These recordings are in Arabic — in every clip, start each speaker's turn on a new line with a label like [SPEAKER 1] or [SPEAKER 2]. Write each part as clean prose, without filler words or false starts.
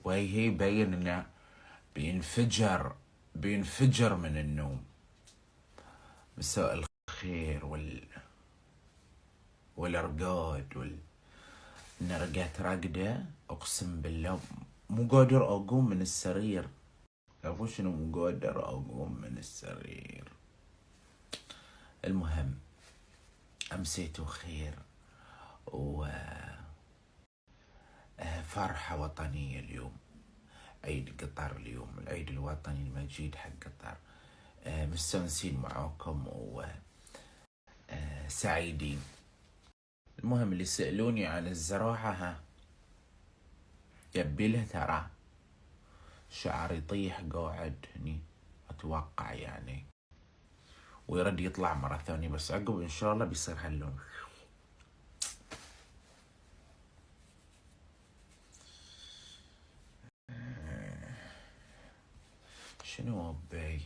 [SPEAKER 1] وجهي يبين انه بينفجر من النوم. مساء الخير والارقاد انا رقعت راقدة اقسم بالله مو قادر اقوم من السرير. تعرفون شنو مو قادر اقوم من السرير؟ المهم امسيتوا خير فرحة وطنية اليوم، عيد قطر اليوم، العيد الوطني المجيد حق قطر. مستانسين معاكم وسعيدين. المهم اللي سألوني عن الزراعة يبيله ترى شعر يطيح قاعد هني اتوقع يعني، ويرد يطلع مرة ثانية بس عقب ان شاء الله بيصير هاللون. شنو ابي؟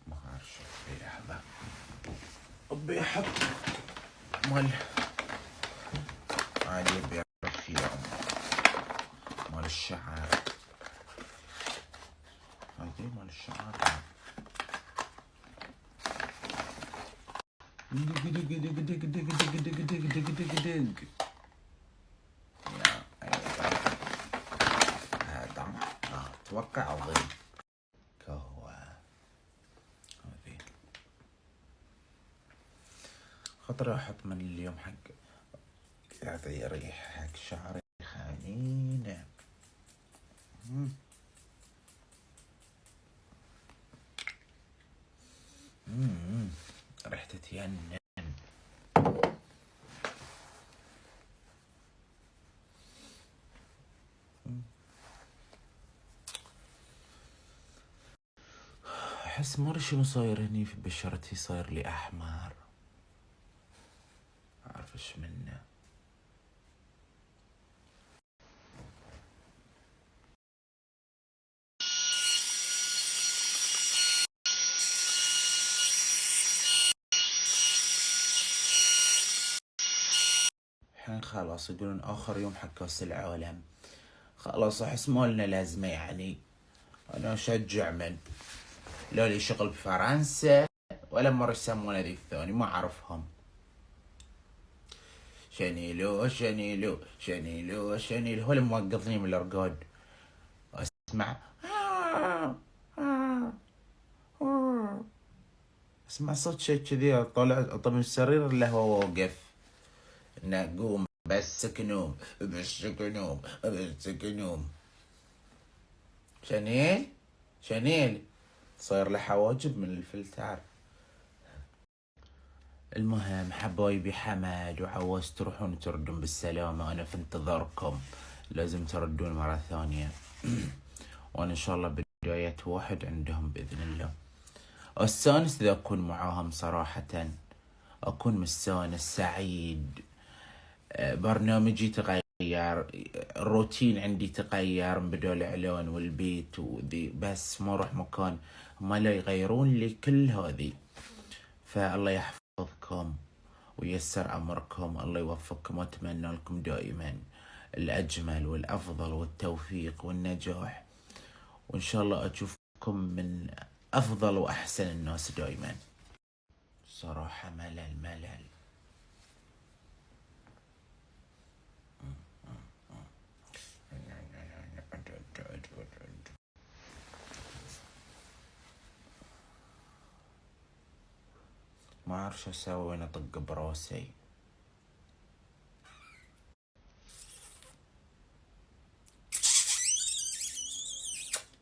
[SPEAKER 1] ما اعرف شو ابي. لحظة ابي احط مال عادي، ابي رفيع مال الشعر، هذي مال الشعر. دق دق دق دق دق دق دق دق دق دق دق. هذا اتوقع اظن كهوة. هذي خطري احط من اليوم حق يعطي ريح حق شعري خلينا. ريحته تينن. احس ما ادري شنو صاير هني في بشرتي، صاير لي احمر، اعرف ايش منه. الحين خلاص يقولون اخر يوم حق كاس العالم، خلاص احس ما لنا لازمه يعني. انا اشجع من لا لي شغل بفرنسا ولا مره يسمونه ذي الثاني ما اعرفهم. شنيلو شنيلو شنيلو شنيلو هول موقظني من الارقاد. اسمع اسمع صوت شيء كذي، طلع من السرير اللي هو واقف انه قوم بس نوم بس نوم بس نوم. شنيل صاير له حواجب من الفلتر. المهم حبايبي حمد وعواز تروحون تردون بالسلامة، أنا في انتظاركم، لازم تردون مرة ثانية. وأنا إن شاء الله بداية واحد عندهم بإذن الله. أستانس إذا أكون معاهم صراحة، أكون مستانس سعيد. برنامجي تغير، الروتين عندي تغير، بدأ الإعلان والبيت وذي، بس ما أروح مكان ما لا يغيرون لي كل هذه. فالله يحفظكم وييسر أمركم، الله يوفقكم، وأتمنى لكم دائما الأجمل والأفضل والتوفيق والنجاح، وإن شاء الله أشوفكم من أفضل وأحسن الناس دائما. صراحة ملل. ما أعرف شو أسوي وين أطق براسي.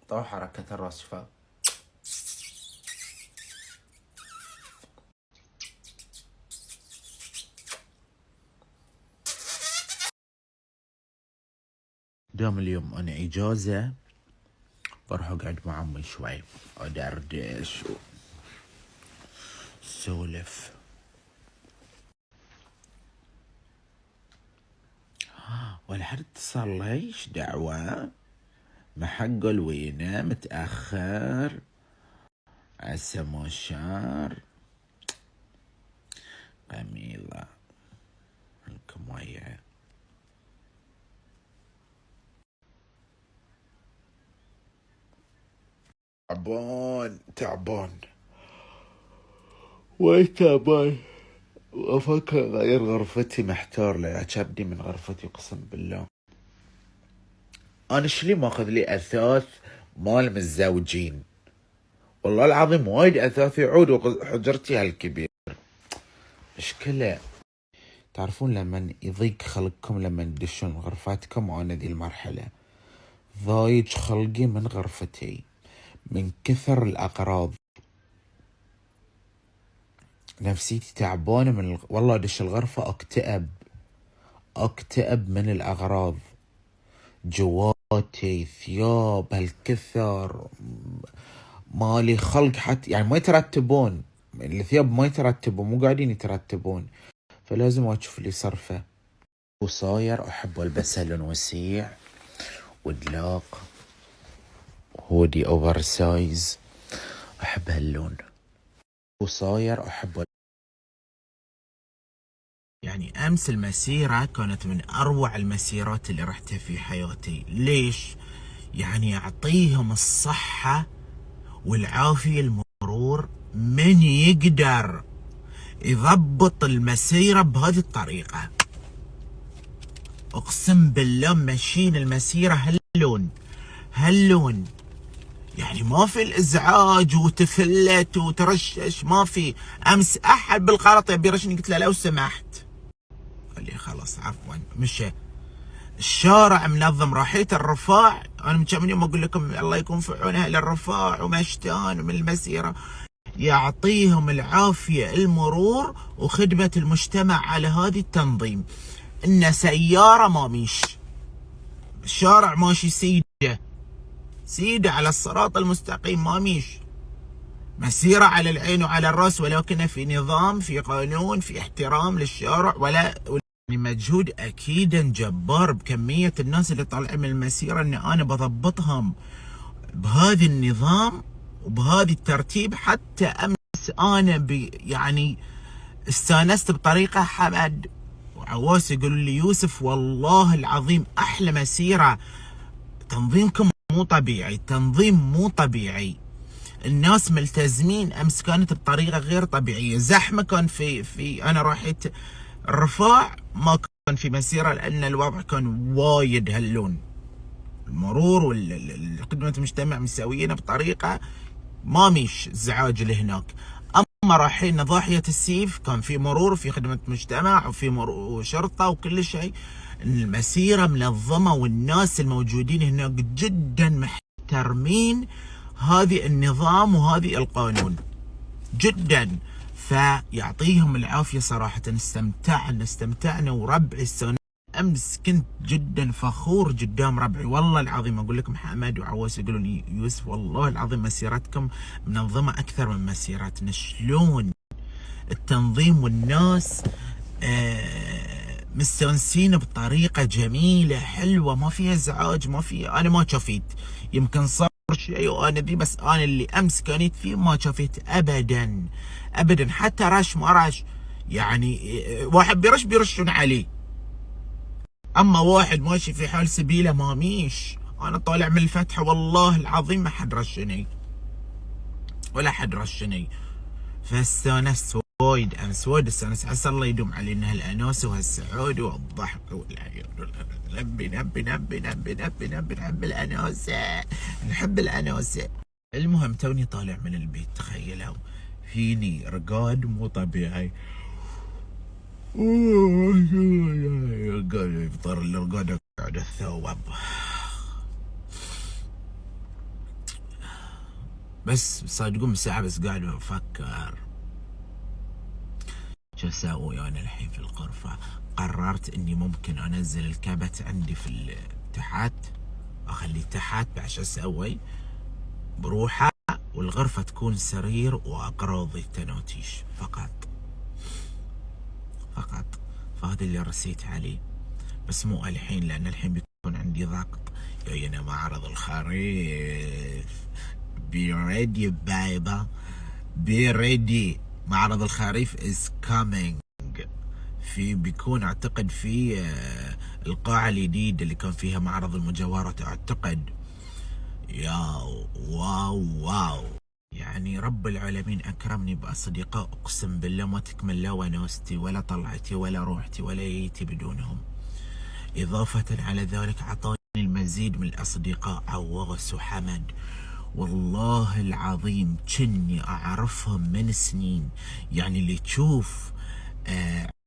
[SPEAKER 1] طو حركة الراس شفا. دام اليوم أنا إجازة بروح أقعد مع أمي شوي أدردش سولف. والحد اتصل لي، ايش دعوة؟ محقه الوينة متأخر عسى ما شار. جميلة لكم وياه. تعبان وايد تعبان. أفكر أغير غرفتي، محتار لا عجبني من غرفتي قسم بالله. أنا شلي ماخذ لي أثاث مال متزوجين، والله العظيم وايد أثاث يعود وحجرتي هالكبير. مشكلة تعرفون لما يضيق خلقكم لما تدشون غرفاتكم، وأنا ذي المرحلة ضايج خلقي من غرفتي من كثر الأغراض. نفسيتي تعبانة من والله أدش الغرفة أكتئب من الأغراض، جواتي ثياب هالكثر مالي خلق، حتى يعني ما يترتبون الثياب، ما يترتبون، مو قاعدين يترتبون، فلازم أشوف لي صرفة. وصاير أحب ألبس لون وسيع ودلاق، هودي أوفر سايز، أحب هاللون. وصاير أحب يعني أمس المسيرة كانت من أروع المسيرات اللي رحتها في حياتي. ليش؟ يعني يعطيهم الصحة والعافية المرور، من يقدر يضبط المسيرة بهذه الطريقة أقسم بالله ماشيين المسيرة هاللون، يعني ما في الازعاج وتفلت وترشش، ما في. امس احد بالغلط يبي يرشني، قلت له لو سمحت، قال لي خلاص عفوا مشى. الشارع منظم، راحيت الرفاع، انا من كم يوم اقول لكم الله يكون في عون اهل الرفاع ومشتان ومن المسيره. يعطيهم العافيه المرور وخدمه المجتمع على هذه التنظيم. ان سياره ما ميش، الشارع ماشي سيده على الصراط المستقيم، ما ميش مسيرة على العين وعلى الرأس، ولكن في نظام، في قانون، في احترام للشارع، ولا مجهود أكيدا جبار بكمية الناس اللي طالعين من المسيرة، أن أنا بضبطهم بهذا النظام وبهذا الترتيب. حتى أمس أنا يعني استانست بطريقة. حمد وعواس يقولوا لي يوسف والله العظيم أحلى مسيرة، تنظيمكم مو طبيعي، تنظيم مو طبيعي، الناس ملتزمين. امس كانت بطريقه غير طبيعيه، زحمه كان في انا رحت الرفاع ما كان في مسيره، لان الوضع كان وايد هاللون، المرور والخدمه المجتمع مسويينه بطريقه ما ميش ازعاج لهناك. اما رايحين ضاحيه السيف كان في مرور وفي خدمه مجتمع وفي وشرطه وكل شيء، المسيره منظمه، والناس الموجودين هناك جدا محترمين هذه النظام وهذه القانون جدا. فيعطيهم العافيه صراحه. استمتعنا وربعي امس كنت جدا فخور قدام ربعي، والله العظيم اقول لكم. حمد وعواس يقولون لي يوسف والله العظيم مسيرتكم منظمه اكثر من مسيرتنا. شلون التنظيم والناس مستانسين بطريقه جميله حلوه، ما فيها ازعاج، ما في. انا ما شفيت، يمكن صار شيء وانا ذي، بس انا اللي امس كانت فيه ما شفت ابدا، حتى رش ما رش، يعني واحد بيرشون عليه، اما واحد ماشي في حال سبيله ما ميش. انا طالع من الفتحه والله العظيم ما حد رشني ولا حد رشني. فاستانست وايد امس، وايد استانست. عسى الله يدوم علينا هالاناسه وهالسعود والضحك نبي نحب الاناسه، نحب الاناسه. المهم توني طالع من البيت، تخيلوا فيني رقاد مو طبيعي، قال يفطر الرقاد قاعد الثوب. بس صدقون ساعة بس قاعد افكر شو اسوي انا الحين في الغرفة. قررت اني ممكن انزل الكبت عندي في تحت، اخليه تحت. بعد شو اسوي بروحه، والغرفة تكون سرير واقراضي تناتيش فقط. فهذا اللي رسيت عليه، بس مو الحين، لان الحين بيكون عندي ضغط. جاينا معرض الخريف، be ready baby, be ready. معرض الخريف is coming.
[SPEAKER 2] بيكون اعتقد في القاعة الجديدة اللي كان فيها معرض المجوهرات اعتقد. يا واو يعني رب العالمين اكرمني باصدقاء اقسم بالله ما تكمل لا وناستي ولا طلعتي ولا روحتي ولا جيتي بدونهم. اضافة على ذلك اعطاني المزيد من الاصدقاء عواص وحمد، والله العظيم كني اعرفهم من سنين. يعني اللي تشوف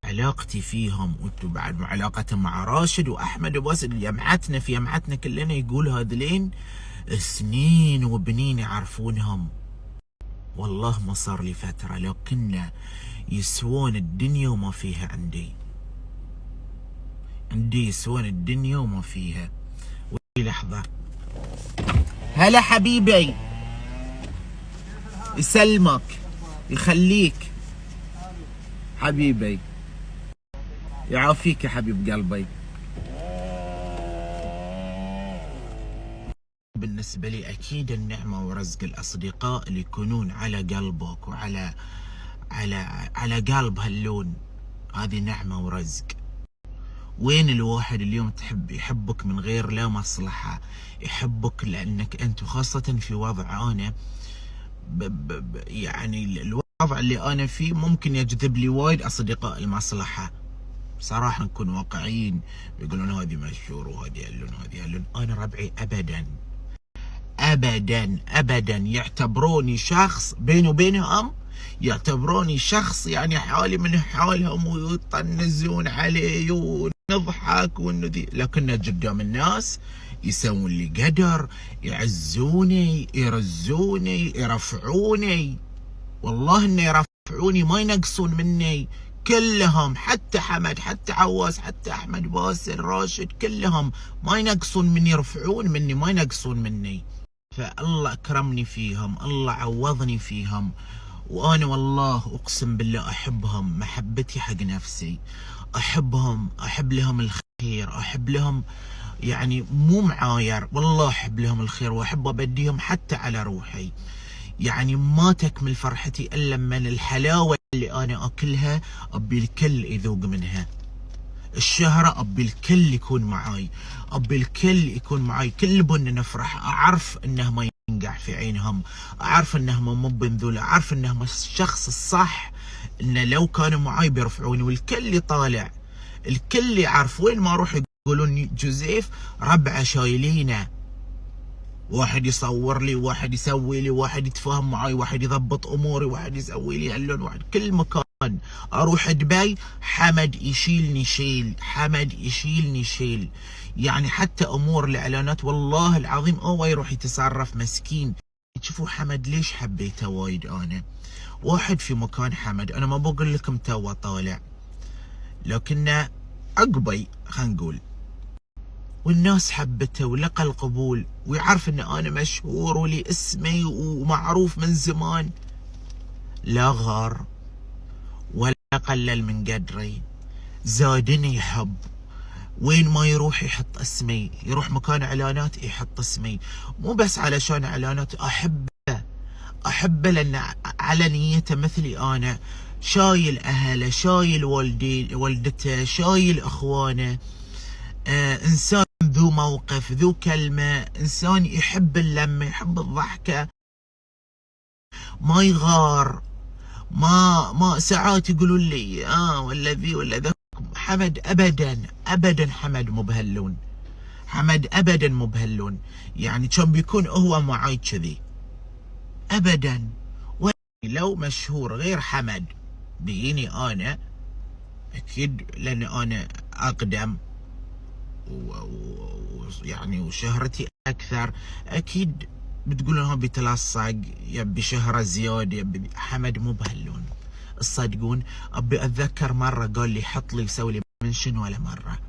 [SPEAKER 2] علاقتي فيهم وانتو بعد علاقتهم مع راشد واحمد وباسل يمعتنا في يمعتنا كلنا، يقول هذلين سنين وبنين يعرفونهم. والله ما صار لي فترة لكن يسوون الدنيا وما فيها. عندي يسوون الدنيا وما فيها. لحظة. هلا حبيبي، يسلمك يخليك حبيبي، يعافيك يا حبيب قلبي. بالنسبة لي أكيد النعمة ورزق الأصدقاء اللي يكونون على قلبك وعلى على قلب هاللون، هذه نعمة ورزق. وين الواحد اليوم يحبك من غير لا مصلحة، يحبك لأنك أنت، خاصة في وضع أنا يعني الوضع اللي أنا فيه ممكن يجذب لي وايد أصدقاء المصلحة. صراحة نكون واقعيين، يقولون هذه مشهور وهذه يقولون هذه يقولون. أنا ربعي أبدا أبدا أبدا يعتبروني شخص بيني وبينهم، يعتبروني شخص يعني حالي من حالهم ويطنزون علي ونضحك ونذي، لكن قدام الناس يسوون لي قدر، يعزوني يرزوني يرفعوني. والله انه يرفعوني ما ينقصون مني كلهم، حتى حمد حتى عواس حتى احمد باسل راشد كلهم ما ينقصون مني، يرفعون مني ما ينقصون مني. فالله اكرمني فيهم، الله عوضني فيهم، وانا والله اقسم بالله احبهم محبتي حق نفسي. احبهم، احب لهم الخير، احب لهم يعني مو معاير، والله احب لهم الخير واحب ابديهم حتى على روحي. يعني ما تكمل فرحتي الا من الحلاوه اللي انا اكلها ابي الكل يذوق منها. الشهرة ابي الكل يكون معاي، ابي الكل يكون معاي، كل بنا نفرح، اعرف انه ما ينقع في عينهم، اعرف انهم مو بنذول، اعرف انهم الشخص الصح، انه لو كانوا معاي بيرفعوني. والكل يطالع، الكل يعرف وين ما اروح يقولون جوزيف ربعه شايلينه، واحد يصور لي، واحد يسوي لي، واحد يتفاهم معاي، واحد يضبط اموري، واحد يسوي لي علون، واحد كل مكان اروح دبي حمد يشيلني شيل، حمد يشيلني شيل. يعني حتى امور الاعلانات والله العظيم هو يروح يتصرف مسكين. تشوفوا حمد ليش حبيته وايد انا؟ واحد في مكان حمد، انا ما بقول لكم تو طالع، لكنه عقبي خلينا نقول، والناس حبته ولقى القبول، ويعرف ان انا مشهور ولي اسمي ومعروف من زمان. لا غار ولا قلل من قدري، زادني يحب، وين ما يروح يحط اسمي، يروح مكان اعلانات يحط اسمي، مو بس علشان اعلانات، احبه لان على نيته مثلي انا، شايل اهله، شايل والدته، شايل اخوانه، انسان ذو موقف ذو كلمة، انسان يحب اللمة يحب الضحكة، ما يغار، ما ساعات يقولون لي ولا ذي ولا ذاك. حمد ابدا ابدا، حمد مو بهاللون، حمد ابدا مو بهاللون. يعني كان بيكون هو معاي كذي ابدا. لو مشهور غير حمد بيجيني انا اكيد، لان انا اقدم يعني وشهرتي اكثر، اكيد بتقولون هو بيتلصق يبي شهرة زيادة يبي. حمد مو بهاللون، تصدقون ابي اتذكر مرة قال لي حط لي وسوي لي منشن، ولا مرة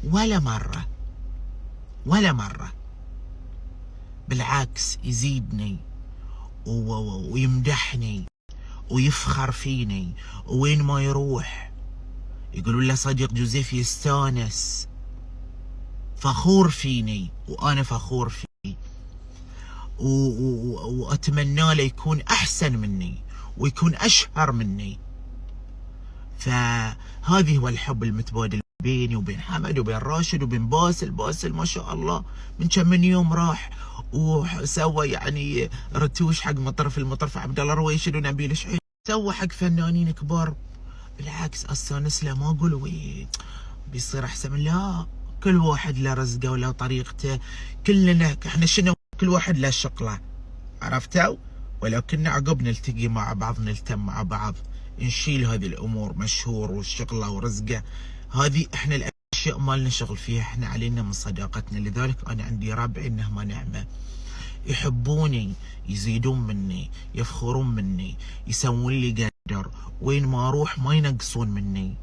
[SPEAKER 2] ولا مرة ولا مرة، بالعكس يزيدني ويمدحني ويفخر فيني، وين ما يروح يقولون له صديق جوزيف يستانس، فخور فيني وانا فخور فيه، واتمنى له يكون احسن مني ويكون اشهر مني. فهذه هو الحب المتبادل بيني وبين حمد وبين راشد وبين باسل. باسل ما شاء الله من كم من يوم راح وسوى يعني رتوش حق مطرف المطرف عبد الله رويشد ونبيل شعيب، سوى حق فنانين كبار. بالعكس استانس له، ما اقول بيصير احسن، لا، كل واحد له رزقه وله طريقته. كلنا احنا شنو، كل واحد له شغله، عرفتوا؟ ولكن عقب نلتقي مع بعض، نلتم مع بعض، نشيل هذه الامور، مشهور وشغله ورزقه، هذه احنا الاشياء ما لنا شغل فيها، احنا علينا من صداقتنا. لذلك انا عندي ربعي انهم نعمه، يحبوني، يزيدون مني، يفخرون مني، يسوون لي قدر، وين ما اروح ما ينقصون مني،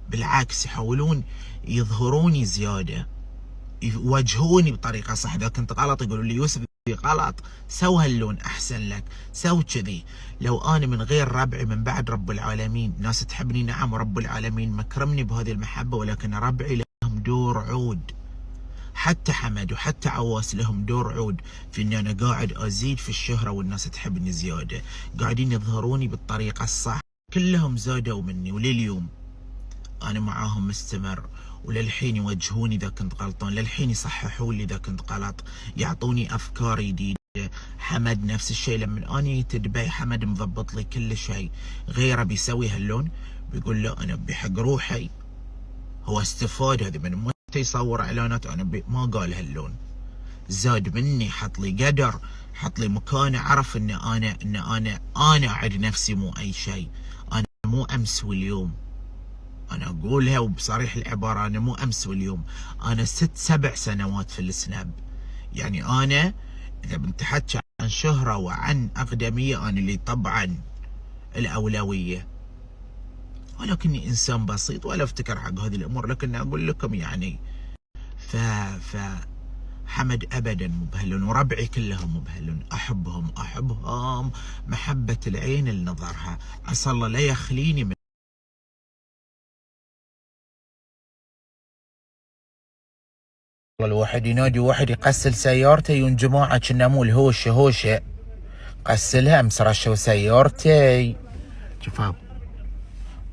[SPEAKER 2] بالعكس يحاولون يظهروني زياده، يوجهوني بطريقه صح. اذا كنت غلط يقولوا لي يوسف غلط، سو هاللون احسن لك، سو كذي. لو انا من غير ربعي من بعد رب العالمين، ناس تحبني نعم، رب العالمين مكرمني بهذه المحبه، ولكن ربعي لهم دور عود، حتى حمد وحتى عواس لهم دور عود في اني انا قاعد ازيد في الشهره والناس تحبني زياده، قاعدين يظهروني بالطريقه الصح. كلهم زادوا مني ولليوم انا معاهم مستمر، وللحين يوجهوني اذا كنت غلطان، للحين يصححوا لي اذا كنت غلط، يعطوني افكار جديده. حمد نفس الشيء، لما اني تدبي حمد مضبط لي كل شيء، غيره بيسوي هاللون بيقول لا انا بحق روحي، هو استفاد هذه من ما يصور اعلانات، انا ما قال هاللون، زاد مني، حط لي قدر، حط لي مكانه، عرف ان انا اعد نفسي مو اي شيء، انا مو امس واليوم، انا اقولها وبصريح العباره، انا مو امس واليوم، انا 6-7 سنوات في السناب. يعني انا اذا بنتحكى عن شهره وعن اقدميه، انا اللي طبعا الاولويه، ولكني انسان بسيط ولا افتكر حق هذه الامور. لكن اقول لكم يعني ف حمد ابدا مو بهلون، وربعي كلهم مو بهلون، احبهم محبه العين لنظرها، عسى الله لا يخليني من الواحد ينادي واحد يغسل سيارته، يون جماعه كنا مو الهوشه غسلها، امس رشوا سيارتي. شوفوا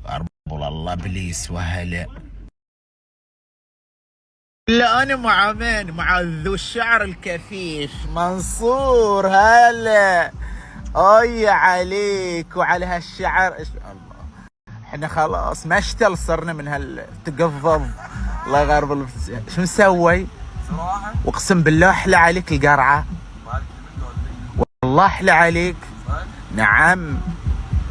[SPEAKER 2] اربول الله ابليس وهلا. لا انا مع مين؟ مع ذو الشعر الكثيف منصور. هلا اي عليك وعلى هالشعر. الله احنا خلاص مشتل صرنا من هالتقفض. الله يغرب. شو نسوي؟ صراحه واقسم بالله احلى عليك القرعه، والله احلى عليك. نعم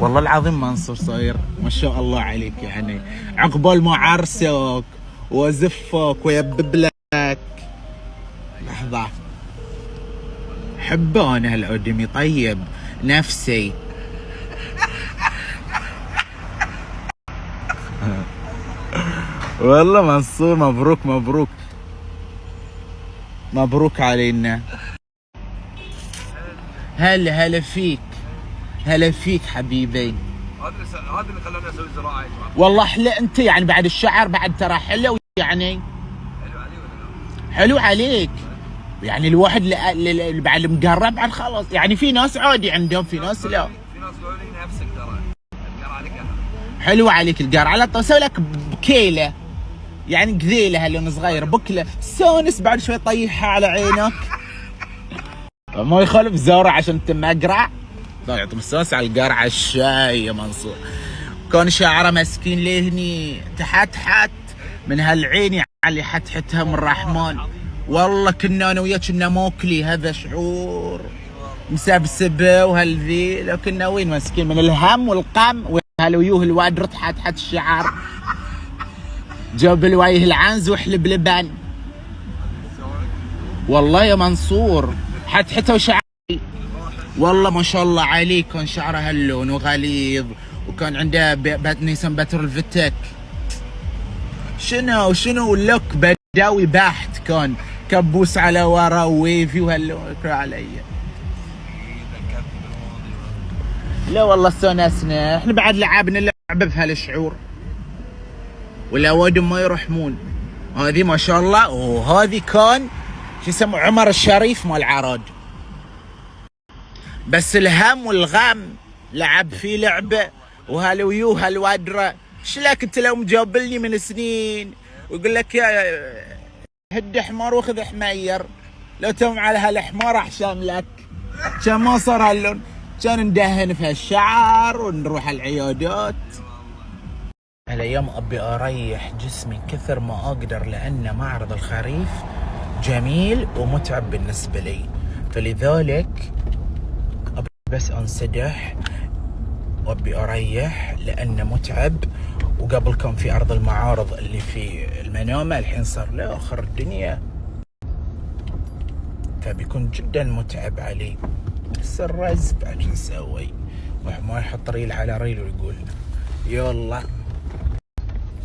[SPEAKER 2] والله العظيم منصور صاير ما شاء الله عليك، يعني عقبال ما عرسك وازفك ويبب لك. لحظه، حبه انا هالعدمي طيب نفسي. والله منصور مبروك مبروك مبروك علينا. هلا فيك، هلا فيك حبيبي.
[SPEAKER 3] هذا اللي خلاني اسوي زراعه يا جماعه.
[SPEAKER 2] والله احلى انت، يعني بعد الشعر بعد ترى حلو، يعني
[SPEAKER 3] حلو علي ولا لا؟
[SPEAKER 2] حلو عليك. يعني الواحد بعد المقرب بعد خلاص، يعني في ناس عادي عندهم، في ناس لا.
[SPEAKER 3] في ناس يقولوا لي نفسك ترى القرعه عليك انا.
[SPEAKER 2] حلو عليك القرعه، لا اسوي لك بكيله، يعني قذيله هاللون صغير بكله، سونس بعد شوي طيحها على عينك. ما يخالف زورة عشان انت مقرع. لا يعطيهم السونس على القرعه الشاي يا منصور. كان شعره مسكين لهني تحت من هالعين اللي حتحتها من الرحمن. والله كنا انا وياه كنا موكلي، هذا شعور مسبسبه وهالذي، لكن وين مسكين من الهم والقم وهالويوه الواد رطحت حت الشعر، جاب الوجه العنز وحلب لبن. والله يا منصور حتى وشعري والله ما شاء الله عليك، كان شعره هاللون وغليظ، وكان عنده نيسان بترول فيتك. شنو اللوك بداوي بحت، كان كبوس على ورا وويفي وهاللون علي. لا والله استانسنا، احنا بعد لعبنا اللعبه بهالشعور، والاوادم ما يرحمون. هذه ما شاء الله، وهذه كان شو يسموه عمر الشريف مال عراد، بس الهم والغم لعب فيه لعبه، وهالويوه هالودره شلاك انت لو مجابلني من سنين ويقول لك يا هد حمار واخذ حمير، لو توم على هالحمار احشام لك كان ما صار هاللون، كان ندهن في هالشعر ونروح العيادات. هالأيام أبي أريح جسمي كثر ما أقدر، لأن معرض الخريف جميل ومتعب بالنسبة لي، فلذلك أبي بس أنسدح وأبي أريح لأنه متعب. وقبل كان في عرض المعارض اللي في المنامة، الحين صار لآخر الدنيا، فبيكون جدا متعب علي. بس الرزق بعد نسوي، ما يحط ريل على ريل ويقول يلا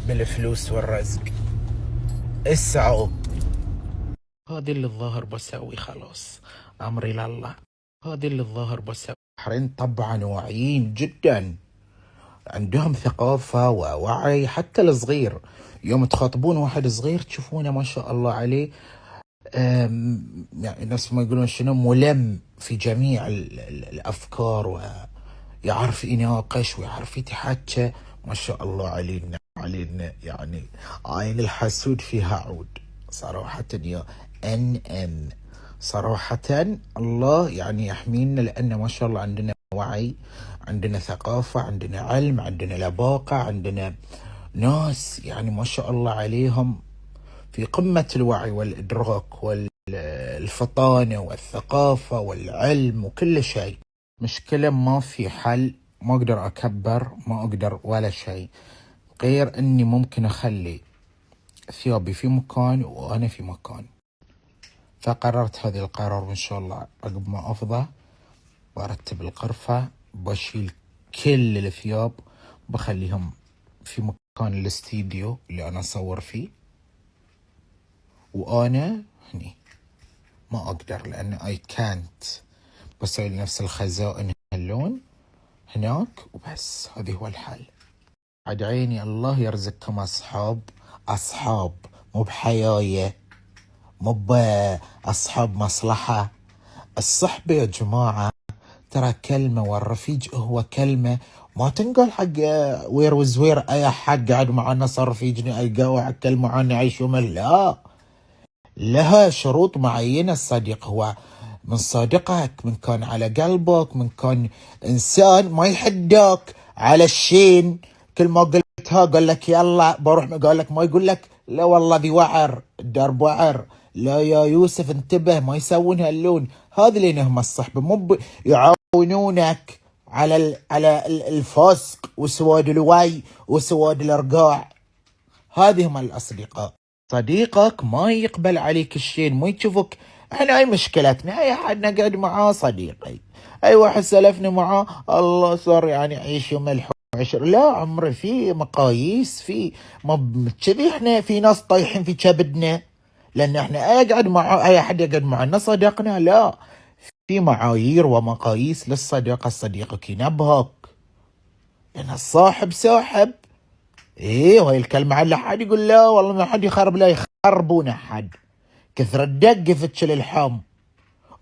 [SPEAKER 2] بالفلوس والرزق اسعوا. هذه اللي الظاهر بسوي، خلاص امري لله، هذه اللي الظاهر بسوي. البحرين طبعا واعيين جدا، عندهم ثقافة ووعي، حتى الصغير يوم تخاطبون واحد صغير تشوفونه ما شاء الله عليه يعني نفس ما يقولون شنو ملم في جميع الأفكار، ويعرف يناقش ويعرف يتحكى، ما شاء الله علينا يعني عين الحسود فيها عود صراحة يا NM. صراحة الله يعني يحمينا، لأن ما شاء الله عندنا وعي، عندنا ثقافة، عندنا علم، عندنا لباقة، عندنا ناس يعني ما شاء الله عليهم في قمة الوعي والإدراك والفطانة والثقافة والعلم وكل شيء. مشكلة ما في حل، ما أقدر أكبر، ما أقدر ولا شيء غير أني ممكن أخلي ثيابي في مكان وأنا في مكان. فقررت هذا القرار، وإن شاء الله عقب ما أفضى وأرتب الغرفة بشيل كل الثياب بخليهم في مكان الاستديو اللي أنا أصور فيه، وأنا هني ما أقدر لأن I can't بسوي نفس الخزائن اللون هناك وبس. هذه هو الحل. عاد عيني الله يرزقكم أصحاب مو بحياية، مو بأصحاب مصلحة. الصحبة يا جماعة ترى كلمة، والرفيج هو كلمة، ما تنقل حق وير وزوير أي حد قاعد معنا صار رفيجني أي قاوة كلمة عني عيش يومل. لا، لها شروط معينة. الصديق هو من صادقك، من كان على قلبك، من كان إنسان ما يحدك على الشين. كل ما قلتها قال لك يلا بروح، قال لك ما يقول لك لا والله ذي وعر الدرب وعر، لا يا يوسف انتبه ما يسوون هاللون. هذا اللي نهم الصحبة، مو يعاونونك على الفسق وسواد الوي وسواد الارقاع. هذه هم الأصدقاء. صديقك ما يقبل عليك الشين، ما يشوفك. احنا اي مشكلتنا اي حد نقعد معاه صديقي، اي واحد سلفنا معاه الله صار يعني عيش وملح وعشر. لا عمري، في مقاييس، في ما كذي. احنا في ناس طايحين في كبدنا لان احنا اي حد يقعد معنا صديقنا. لا، في معايير ومقاييس للصداقة. صديقك ينبهك لان الصاحب ساحب. ايه، وهي الكلمة على حد يقول لا والله ما حد يخرب، لا يخربون حد. كثر الدق فتش للحام،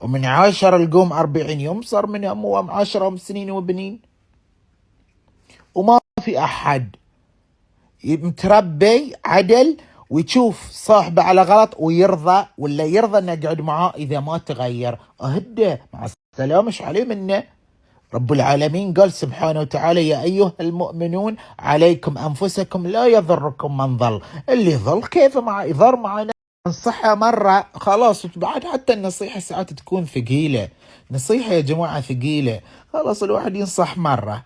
[SPEAKER 2] ومن 10 القوم 40 يوم صار منهم 10 سنين وبنين. وما في احد متربي عدل ويشوف صاحبه على غلط ويرضى، ولا يرضى انه يقعد معاه اذا ما تغير. اهده مع السلامة، ايش عليه منه؟ رب العالمين قال سبحانه وتعالى يا أيها المؤمنون عليكم أنفسكم لا يضركم من ضل. اللي ضل كيف مع يضر معنا. نصحها مرة خلاص، بعد حتى النصيحة ساعات تكون ثقيلة. نصيحة يا جماعة ثقيلة، خلاص الواحد ينصح مرة.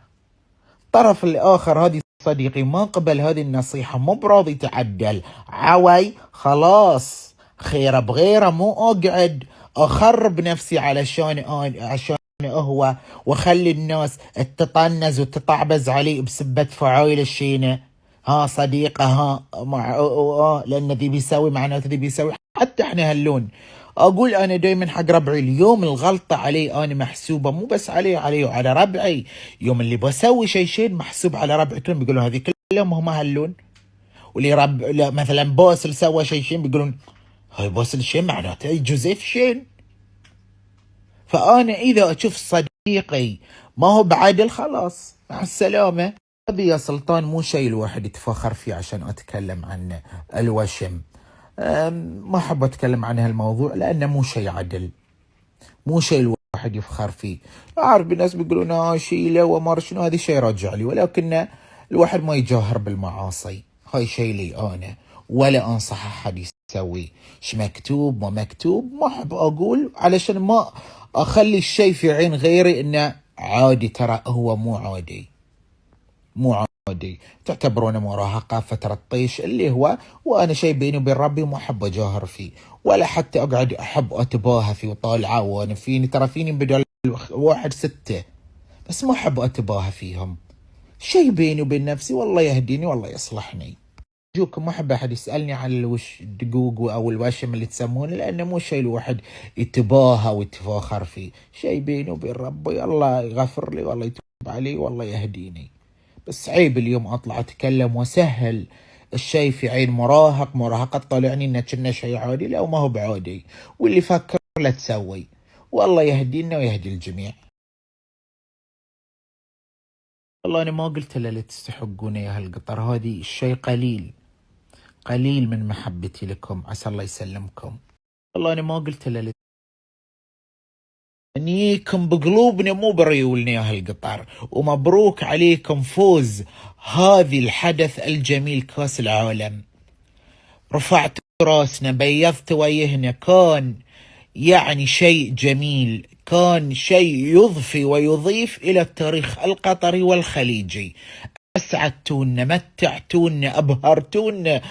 [SPEAKER 2] الطرف الآخر هذه صديقي ما قبل هذه النصيحة، مو براضي يتعدل، عوي خلاص خيره بغيره، مو أقعد أخرب نفسي علشان هو وخلي الناس تطنز وتطعبز عليه بسبة فعايل الشينة. ها صديقه ها لأن ذي بيسوي معناته ذي بيسوي. حتى احنا هاللون أقول أنا دايما حق ربعي، اليوم الغلطة علي أنا محسوبة، مو بس علي وعلى ربعي. يوم اللي بسوي شيء محسوب على ربعي، كلهم بيقولون هذه كلهم هم هاللون. واللي لا مثلا بوسل سوى شيء بيقولون هاي بوسل شين معناته جوزيف شين. فأنا إذا أشوف صديقي ما هو بعدل خلاص مع السلامة، هذه يا سلطان مو شيء الواحد يتفاخر فيه عشان أتكلم عن الوشم. ما أحب أتكلم عن هالموضوع لأنه مو شيء عدل، مو شيء الواحد يفخر فيه. أعرف الناس بيقولون شيله وما شنو، هذا شيء راجع لي، ولكن الواحد ما يجاهر بالمعاصي، هاي شيء لي أنا، ولا أنصح أحد يسوي. ش مكتوب ما مكتوب ما أحب أقول، علشان ما أخلي الشيء في عين غيري إنه عادي. ترى هو مو عادي، مو عادي، تعتبرونه مراهقة، فترة طيش اللي هو، وأنا شيء بيني وبين ربي ما أحب أجاهر فيه، ولا حتى أقعد أحب أتباهى فيه وطالعة وأنا فيني، ترى فيني بدل 1-6، بس ما أحب أتباهى فيهم. شيء بيني وبين نفسي، والله يهديني والله يصلحني. أرجوكم ما أحب أحد يسألني عن الوش دقوق أو الوشم اللي تسمونه، لأنه مو شيء الواحد يتباهى ويتفاخر فيه، شيء بيني وبين ربي. الله يغفر لي والله يتوب علي والله يهديني. بس عيب اليوم أطلع أتكلم وسهل الشيء في عين مراهقة طالعني إنه كنا شيء عادي. لا، وما هو بعادي، واللي فكر لا تسوي. والله يهدينا ويهدي الجميع. والله أنا ما قلت إلا اللي تستحقون يا هالقطر، هذه الشيء قليل من محبتي لكم، عسى الله يسلمكم. والله أنا ما قلت إلا اللي نيكم بقلوبنا مو بريولنا يا هالقطر. ومبروك عليكم فوز هذه الحدث الجميل، كاس العالم. رفعت راسنا، بيضت وجهنا، كان يعني شيء جميل، كان شيء يضفي ويضيف إلى التاريخ القطري والخليجي. أسعدتونا، متعتونا، أبهرتونا،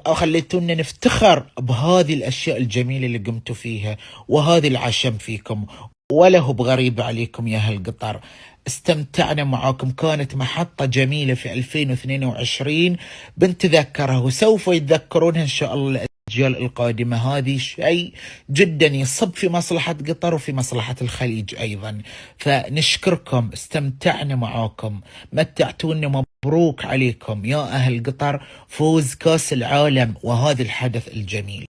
[SPEAKER 2] خليتونا نفتخر بهذه الأشياء الجميلة اللي قمتوا فيها، وهذه العشم فيكم، وله بغريب عليكم يا هالقطر. استمتعنا معاكم، كانت محطة جميلة في 2022 بنتذكرها، وسوف يتذكرونها إن شاء الله الأجيال القادمة. هذه شيء جدا يصب في مصلحة قطر وفي مصلحة الخليج أيضا. فنشكركم، استمتعنا معاكم، متعتونا. مبروك عليكم يا أهل قطر، فوز كاس العالم وهذا الحدث الجميل.